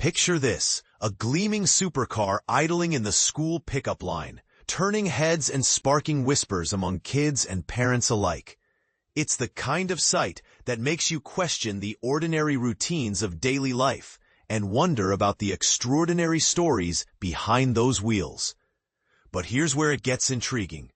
Picture this, a gleaming supercar idling in the school pickup line, turning heads and sparking whispers among kids and parents alike. It's the kind of sight that makes you question the ordinary routines of daily life and wonder about the extraordinary stories behind those wheels. But here's where it gets intriguing.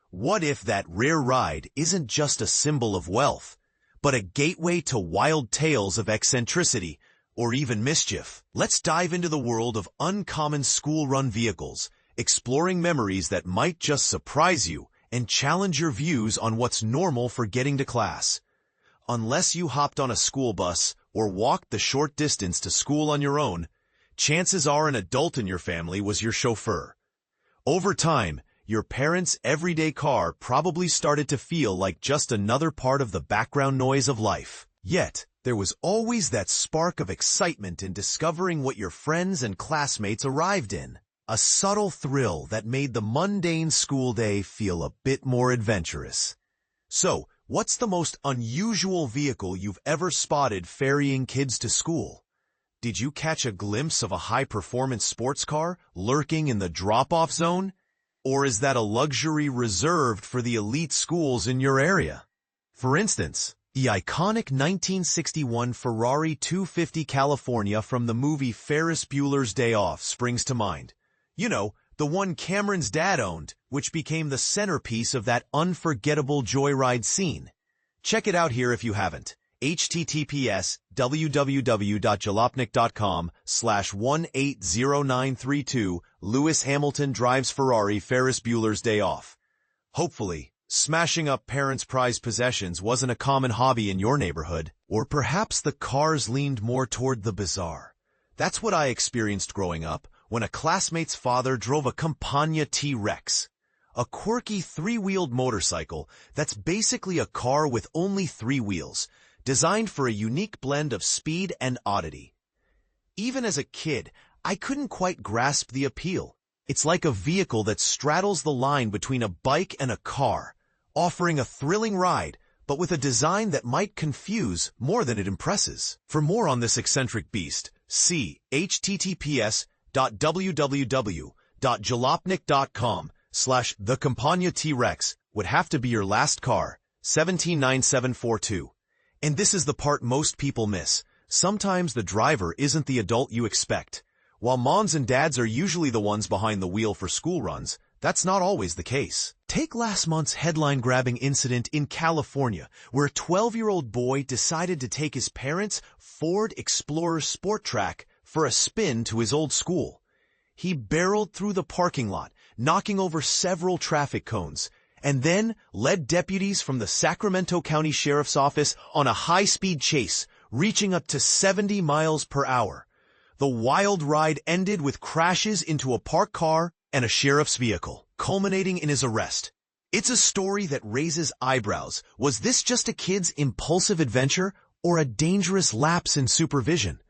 What if that rare ride isn't just a symbol of wealth, but a gateway to wild tales of eccentricity or even mischief? Let's dive into the world of uncommon school-run vehicles, exploring memories that might just surprise you and challenge your views on what's normal for getting to class. Unless you hopped on a school bus or walked the short distance to school on your own, chances are an adult in your family was your chauffeur. Over time, your parents' everyday car probably started to feel like just another part of the background noise of life. Yet, there was always that spark of excitement in discovering what your friends and classmates arrived in. A subtle thrill that made the mundane school day feel a bit more adventurous. So, what's the most unusual vehicle you've ever spotted ferrying kids to school? Did you catch a glimpse of a high-performance sports car lurking in the drop-off zone? Or is that a luxury reserved for the elite schools in your area? For instance, the iconic 1961 Ferrari 250 California from the movie Ferris Bueller's Day Off springs to mind. You know, the one Cameron's dad owned, which became the centerpiece of that unforgettable joyride scene. Check it out here if you haven't. https://www.jalopnik.com/180932 Lewis Hamilton drives Ferrari Ferris Bueller's Day Off. Hopefully, smashing up parents' prized possessions wasn't a common hobby in your neighborhood, or perhaps the cars leaned more toward the bizarre. That's what I experienced growing up when a classmate's father drove a Campagna T-Rex, a quirky three-wheeled motorcycle that's basically a car with only 3 wheels, designed for a unique blend of speed and oddity. Even as a kid, I couldn't quite grasp the appeal. It's like a vehicle that straddles the line between a bike and a car, offering a thrilling ride, but with a design that might confuse more than it impresses. For more on this eccentric beast, see https://www.jalopnik.com/The Campagna T-Rex would have to be your last car, 179742. And this is the part most people miss. Sometimes the driver isn't the adult you expect. While moms and dads are usually the ones behind the wheel for school runs, that's not always the case. Take last month's headline-grabbing incident in California, where a 12-year-old boy decided to take his parents' Ford Explorer Sport Track for a spin to his old school. He barreled through the parking lot, knocking over several traffic cones, and then led deputies from the Sacramento County Sheriff's Office on a high-speed chase, reaching up to 70 miles per hour. The wild ride ended with crashes into a parked car and a sheriff's vehicle, culminating in his arrest. It's a story that raises eyebrows. Was this just a kid's impulsive adventure or a dangerous lapse in supervision?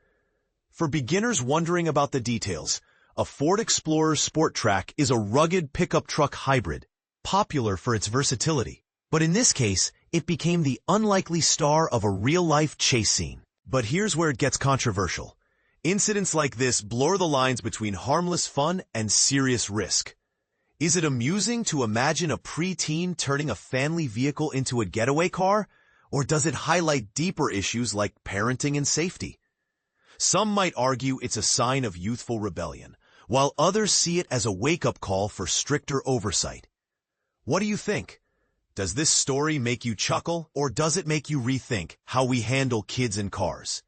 For beginners wondering about the details, a Ford Explorer Sport Track is a rugged pickup truck hybrid, popular for its versatility. But in this case, it became the unlikely star of a real-life chase scene. But here's where it gets controversial. Incidents like this blur the lines between harmless fun and serious risk. Is it amusing to imagine a preteen turning a family vehicle into a getaway car? Or does it highlight deeper issues like parenting and safety? Some might argue it's a sign of youthful rebellion, while others see it as a wake-up call for stricter oversight. What do you think? Does this story make you chuckle, or does it make you rethink how we handle kids in cars?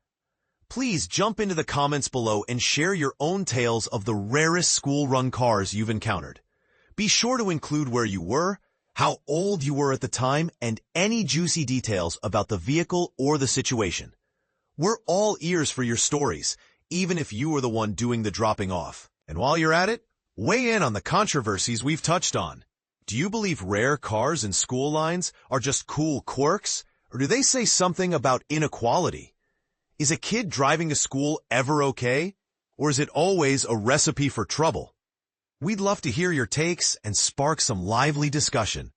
Please jump into the comments below and share your own tales of the rarest school-run cars you've encountered. Be sure to include where you were, how old you were at the time, and any juicy details about the vehicle or the situation. We're all ears for your stories, even if you were the one doing the dropping off. And while you're at it, weigh in on the controversies we've touched on. Do you believe rare cars and school lines are just cool quirks, or do they say something about inequality? Is a kid driving to school ever okay, or is it always a recipe for trouble? We'd love to hear your takes and spark some lively discussion.